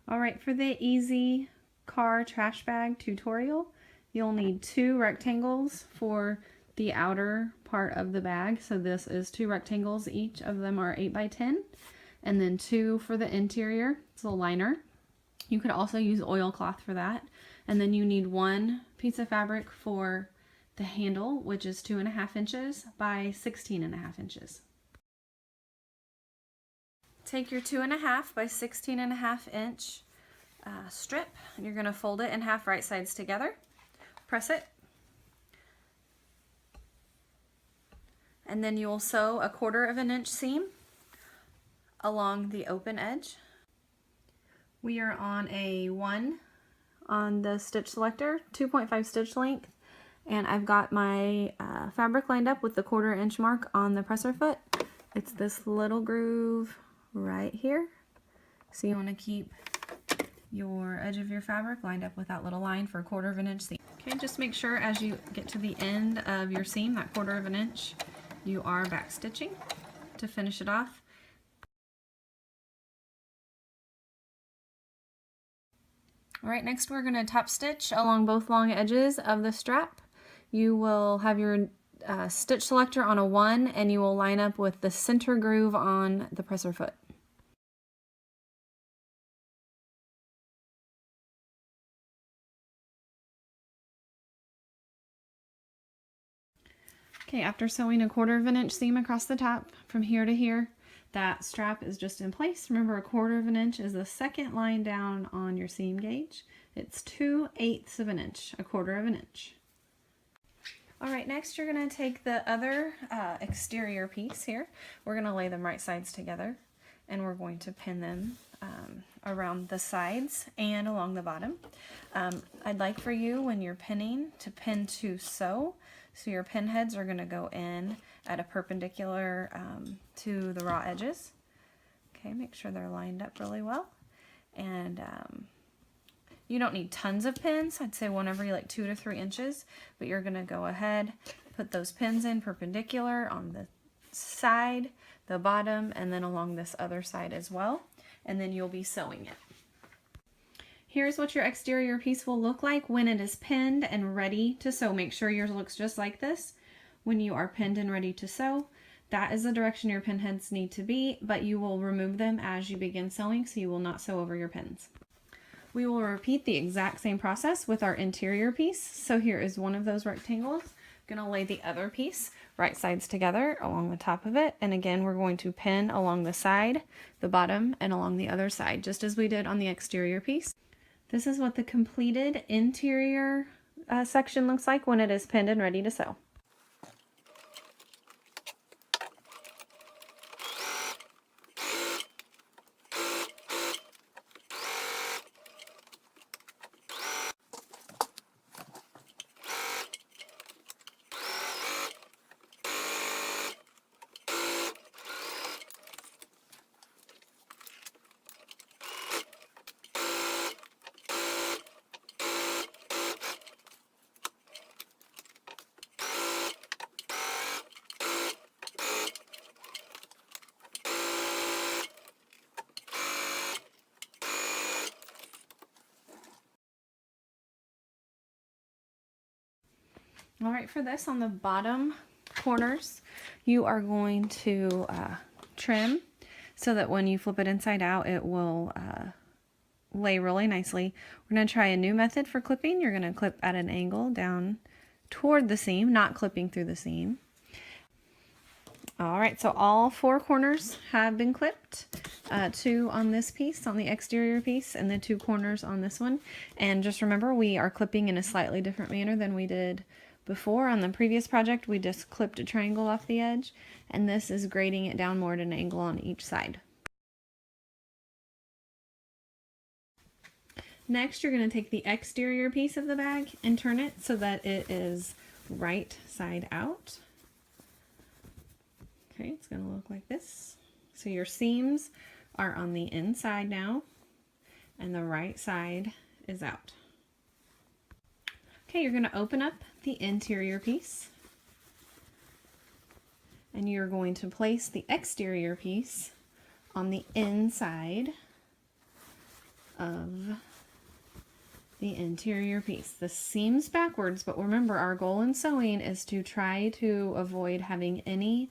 All right, for the easy car trash bag tutorial, you'll need 2 rectangles for the outer part of the bag. So this is 2 rectangles, each of them are 8 by 10, and then 2 for the interior. It's a liner. You could also use oilcloth for that. And then you need 1 piece of fabric for the handle, which is 2.5 inches by 16.5 inches. Take your 2.5 by 16.5 inch strip, and you're going to fold it in half right sides together. Press it. And then you will sew a 1/4 inch seam along the open edge. We are on a 1 on the stitch selector, 2.5 stitch length, and I've got my fabric lined up with the 1/4 inch mark on the presser foot. It's this little groove right here. So you want to keep your edge of your fabric lined up with that little line for a 1/4 inch seam. Okay, just make sure as you get to the end of your seam, that 1/4 inch, you are back stitching to finish it off. All right, next we're going to top stitch along both long edges of the strap. You will have your stitch selector on a 1, and you will line up with the center groove on the presser foot. Okay, after sewing a 1/4 inch seam across the top from here to here, that strap is just in place. Remember, a 1/4 inch is the second line down on your seam gauge. It's 2/8 of an inch, a 1/4 inch. All right, next you're going to take the other exterior piece here. We're going to lay them right sides together, and we're going to pin them around the sides and along the bottom. I'd like for you, when you're pinning, to pin to sew. So your pin heads are going to go in at a perpendicular to the raw edges. Okay, make sure they're lined up really well. And you don't need tons of pins. I'd say one every like 2 to 3 inches, but you're going to go ahead, put those pins in perpendicular on the side, the bottom, and then along this other side as well. And then you'll be sewing it. Here's what your exterior piece will look like when it is pinned and ready to sew. Make sure yours looks just like this when you are pinned and ready to sew. That is the direction your pin heads need to be, but you will remove them as you begin sewing, so you will not sew over your pins. We will repeat the exact same process with our interior piece. So here is one of those rectangles. I'm going to lay the other piece right sides together along the top of it. And again, we're going to pin along the side, the bottom, and along the other side, just as we did on the exterior piece. This is what the completed interior section looks like when it is pinned and ready to sew. All right, for this, on the bottom corners, you are going to trim so that when you flip it inside out, it will lay really nicely. We're going to try a new method for clipping. You're going to clip at an angle down toward the seam, not clipping through the seam. All right, so all 4 corners have been clipped. 2 on this piece, on the exterior piece, and the 2 corners on this one. And just remember, we are clipping in a slightly different manner than we did before. On the previous project, we just clipped a triangle off the edge, and this is grading it down more at an angle on each side. Next, you're going to take the exterior piece of the bag and turn it so that it is right side out. Okay, it's going to look like this. So your seams are on the inside now, and the right side is out. Okay, you're going to open up the interior piece, and you're going to place the exterior piece on the inside of the interior piece. The seam's backwards, but remember our goal in sewing is to try to avoid having any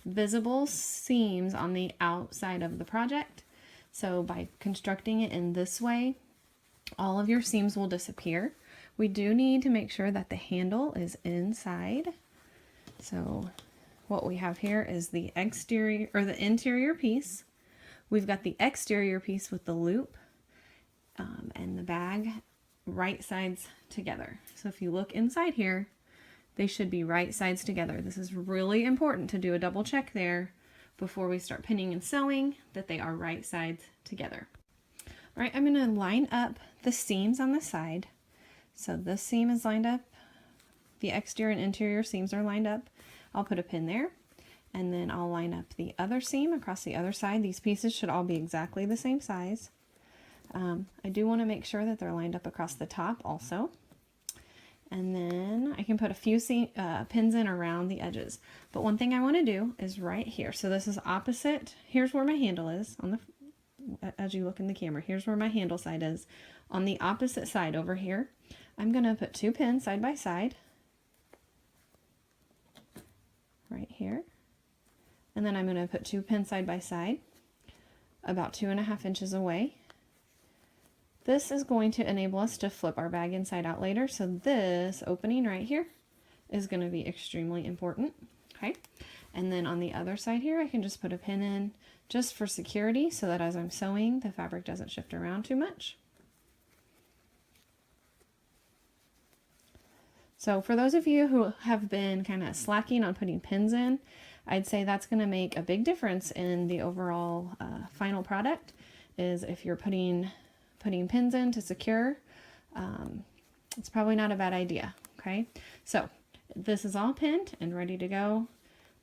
visible seams on the outside of the project. So by constructing it in this way, all of your seams will disappear. We do need to make sure that the handle is inside. So what we have here is the exterior or the interior piece. We've got the exterior piece with the loop and the bag right sides together. So if you look inside here, they should be right sides together. This is really important to do a double check there before we start pinning and sewing that they are right sides together. All right, I'm going to line up the seams on the side. So this seam is lined up. The exterior and interior seams are lined up. I'll put a pin there, and then I'll line up the other seam across the other side. These pieces should all be exactly the same size. I do want to make sure that they're lined up across the top also. And then I can put a few pins in around the edges. But one thing I want to do is right here. So this is opposite. Here's where my handle is on the, as you look in the camera, here's where my handle side is. On the opposite side over here, I'm going to put 2 pins side by side. Right here. And then I'm going to put 2 pins side by side about 2.5 inches away. This is going to enable us to flip our bag inside out later. So this opening right here is going to be extremely important. Okay. And then on the other side here, I can just put a pin in just for security so that as I'm sewing, the fabric doesn't shift around too much. So for those of you who have been kind of slacking on putting pins in, I'd say that's going to make a big difference in the overall final product. Is if you're putting pins in to secure, it's probably not a bad idea. Okay, so this is all pinned and ready to go.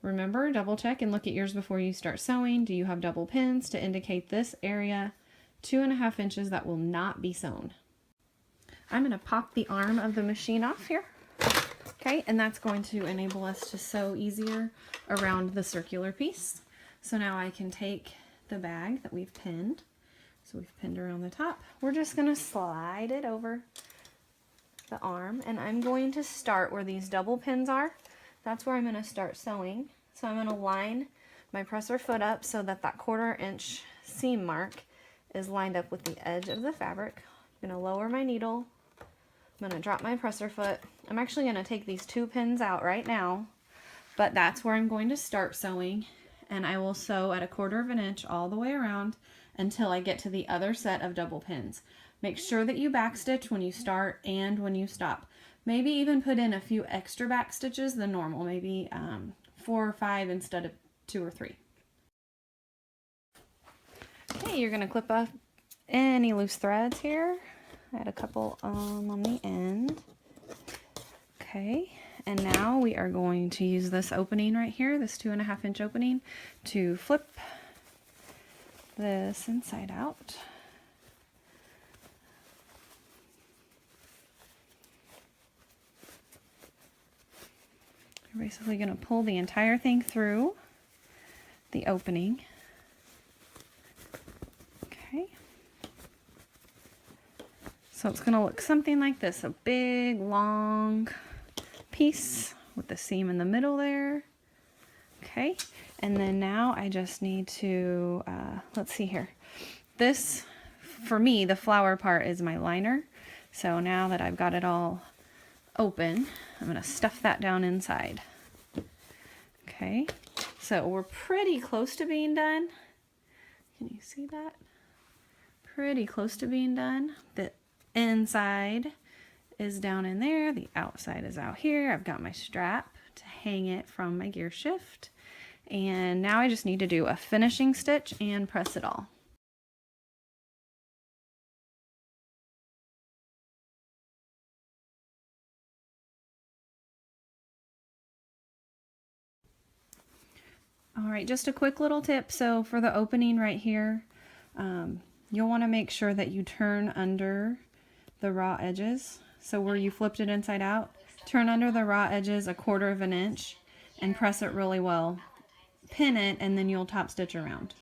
Remember, double check and look at yours before you start sewing. Do you have double pins to indicate this area 2.5 inches that will not be sewn? I'm going to pop the arm of the machine off here. Okay, and that's going to enable us to sew easier around the circular piece. So now I can take the bag that we've pinned. So we've pinned around the top. We're just going to slide it over the arm, and I'm going to start where these double pins are. That's where I'm going to start sewing. So I'm going to line my presser foot up so that that 1/4 inch seam mark is lined up with the edge of the fabric. I'm going to lower my needle. I'm going to drop my presser foot. I'm actually going to take these 2 pins out right now, but that's where I'm going to start sewing, and I will sew at 1/4 inch all the way around until I get to the other set of double pins. Make sure that you backstitch when you start and when you stop. Maybe even put in a few extra back stitches than normal, maybe 4 or 5 instead of 2 or 3. Okay, you're going to clip off any loose threads here. I had a couple on the end. Okay, and now we are going to use this opening right here, this 2.5 inch opening, to flip this inside out. You're basically going to pull the entire thing through the opening. Okay. So it's going to look something like this, a big, long piece with the seam in the middle there. Okay, and then now I just need to, let's see here. This, for me, the flower part is my liner. So now that I've got it all open, I'm going to stuff that down inside. Okay, so we're pretty close to being done. Can you see that? Pretty close to being done. The inside is down in there. The outside is out here. I've got my strap to hang it from my gear shift. And now I just need to do a finishing stitch and press it all. All right, just a quick little tip. So for the opening right here, you'll want to make sure that you turn under the raw edges. So where you flipped it inside out, turn under the raw edges 1/4 inch and press it really well. Pin it, and then you'll top stitch around.